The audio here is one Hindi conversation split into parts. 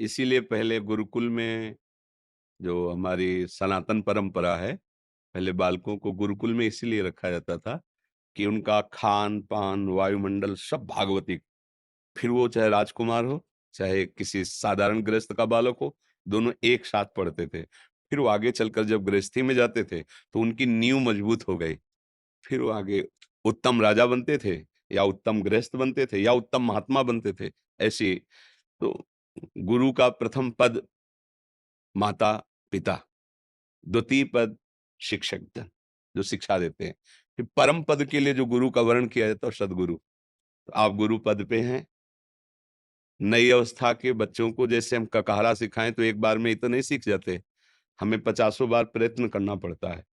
इसीलिए पहले गुरुकुल में जो हमारी सनातन परंपरा है, पहले बालकों को गुरुकुल में इसीलिए रखा जाता था कि उनका खान-पान, वायुमंडल सब भागवतिक। फिर वो चाहे राजकुमार हो, चाहे किसी साधारण गृहस्थ का बालक हो, दोनों एक साथ पढ़ते थे। फिर वो आगे चलकर जब गृहस्थी में जाते थे, तो उनकी नींव मजबूत हो गई। फिर वो आगे उत्तम राजा बनते थे या उत्तम गृहस्थ बनते थे या उत्तम महात्मा बनते थे। ऐसे तो गुरु का प्रथम पद माता-पिता, द्वितीय पद शिक्षकगण, जो शिक्षा देते हैं। फिर परम पद के लिए जो गुरु का वर्ण किया जाता है सद्गुरु। तो आप गुरु पद पे हैं। नई अवस्था के बच्चों को जैसे हम ककाहरा सिखाएँ तो एक बार में ही तो नहीं सीख जाते। हमें पचासों बार प्रयत्न करना पड़ता है।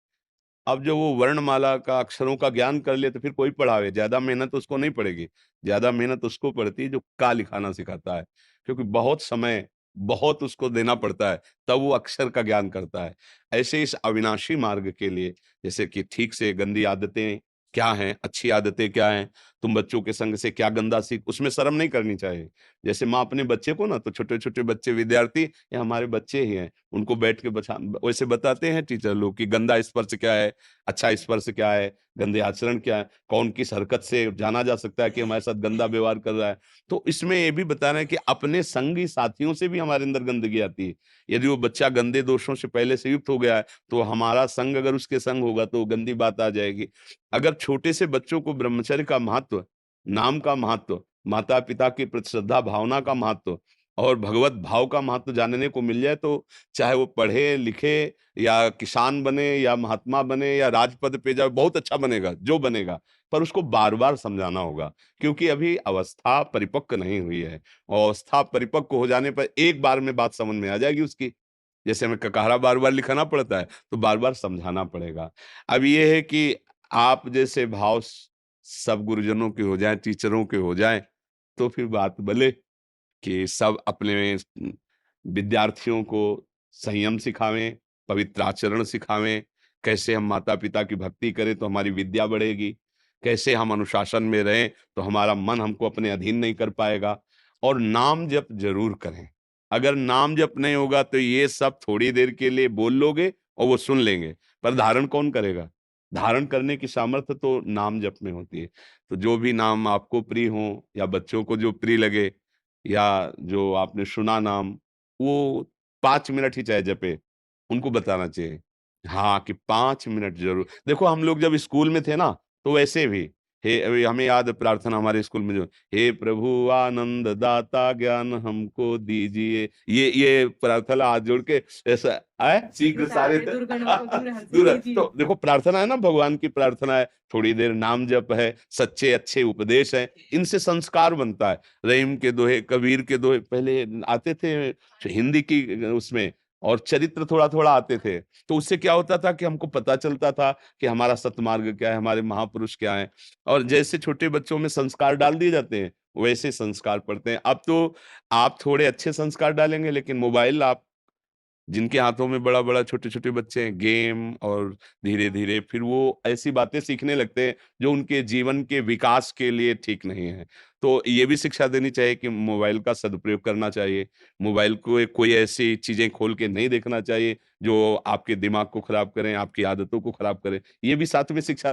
अब जो वो वर्णमाला का अक्षरों का ज्ञान कर ले तो फिर कोई पढ़ावे, ज़्यादा मेहनत उसको नहीं पड़ेगी। ज़्यादा मेहनत उसको पड़ती है जो क लिखाना सिखाता है, क्योंकि बहुत समय, बहुत उसको देना पड़ता है, तब वो अक्षर का ज्ञान करता है। ऐसे इस अविनाशी मार्ग के लिए जैसे कि ठीक से गंदी आदतें क्या हैं, अच्छी आदतें क्या हैं, तुम बच्चों के संग से क्या गंदा सीख उसमें शर्म नहीं करनी चाहिए। जैसे माँ अपने बच्चे को ना तो छोटे-छोटे बच्चे विद्यार्थी ये हमारे बच्चे ही हैं, उनको बैठ के वैसे बताते हैं टीचर लोग कि गंदा स्पर्श क्या है, अच्छा स्पर्श क्या है, गंदे आचरण क्या है, कौन किस हरकत से जाना जा सकता है कि हमारे साथ गंदा व्यवहार कर रहा है। तो इसमें ये भी बता रहे हैं कि अपने संगी साथियों से भी हमारे अंदर गंदगी आती है। यदि वो बच्चा गंदे दोषों से पहले से युक्त हो गया है, तो हमारा संग अगर उसके संग होगा तो गंदी बात आ जाएगी। अगर छोटे से बच्चों को ब्रह्मचर्य का महत्व, नाम का महत्व, माता-पिता के प्रति श्रद्धा भावना का महत्व और भगवत भाव का महत्व जानने को मिल जाए तो चाहे वो पढ़े-लिखे या किसान बने या महात्मा बने या राजपद पे जाए, बहुत अच्छा बनेगा, जो बनेगा। पर उसको बार-बार समझाना होगा, क्योंकि अभी अवस्था परिपक्व नहीं हुई है और अवस्था परिपक्व हो जाने पर एक बार में बात समझ में आ जाएगी उसकी। जैसे हमें ककाहरा बार-बार लिखाना पड़ता है, तो बार-बार समझाना पड़ेगा। अब ये है कि आप जैसे भाव सब गुरुजनों के हो जाएँ, टीचरों के हो जाएँ, तो फिर बात बले कि सब अपने विद्यार्थियों को संयम सिखावें, पवित्र आचरण सिखावें, कैसे हम माता-पिता की भक्ति करें तो हमारी विद्या बढ़ेगी, कैसे हम अनुशासन में रहें तो हमारा मन हमको अपने अधीन नहीं कर पाएगा और नाम जप ज़रूर करें। अगर नाम जप नहीं होगा तो ये सब थोड़ी देर के लिए बोल लोगे और वो सुन लेंगे, पर धारण कौन करेगा? धारण करने की सामर्थ्य तो नाम जप में होती है। तो जो भी नाम आपको प्रिय हों या बच्चों को जो प्रिय लगे या जो आपने सुना नाम, वो 5 मिनट ही चाहे जपे, उनको बताना चाहिए। हाँ, कि 5 मिनट ज़रूर देखो हम लोग जब स्कूल में थे ना, तो वैसे भी हे अभी हमें याद है प्रार्थना हमारे स्कूल में जो हे प्रभु आनंद दाता ज्ञान हमको दीजिए, ये प्रार्थना हाथ जोड़ के ऐसा शीघ्र सारे दुर्गणों को दूर हंसी दूर कीजिए। तो देखो प्रार्थना है ना भगवान की प्रार्थना है, थोड़ी देर नाम जप है, सच्चे अच्छे उपदेश हैं, इनसे संस्कार बनता है। रहीम के दोहे, कबीर के दोहे पहले आते थे हिंदी की उसमें और चरित्र थोड़ा-थोड़ा आते थे। तो उससे क्या होता था कि हमको पता चलता था कि हमारा सतमार्ग क्या है, हमारे महापुरुष क्या हैं और जैसे छोटे बच्चों में संस्कार डाल दिए जाते हैं, वैसे संस्कार पड़ते हैं। अब तो आप थोड़े अच्छे संस्कार डालेंगे लेकिन मोबाइल आप जिनके हाथों में बड़ा-बड़ा, छोटे-छोटे बच्चे हैं, गेम और धीरे-धीरे फिर वो ऐसी बातें सीखने लगते हैं, जो उनके जीवन के विकास के लिए ठीक नहीं है। तो ये भी शिक्षा देनी चाहिए कि मोबाइल का सदुपयोग करना चाहिए। मोबाइल को कोई ऐसी चीज़ें खोल के नहीं देखना चाहिए, जो आपके दिमाग को खराब करें, आपकी आदतों को खराब करें। ये भी साथ में शिक्षा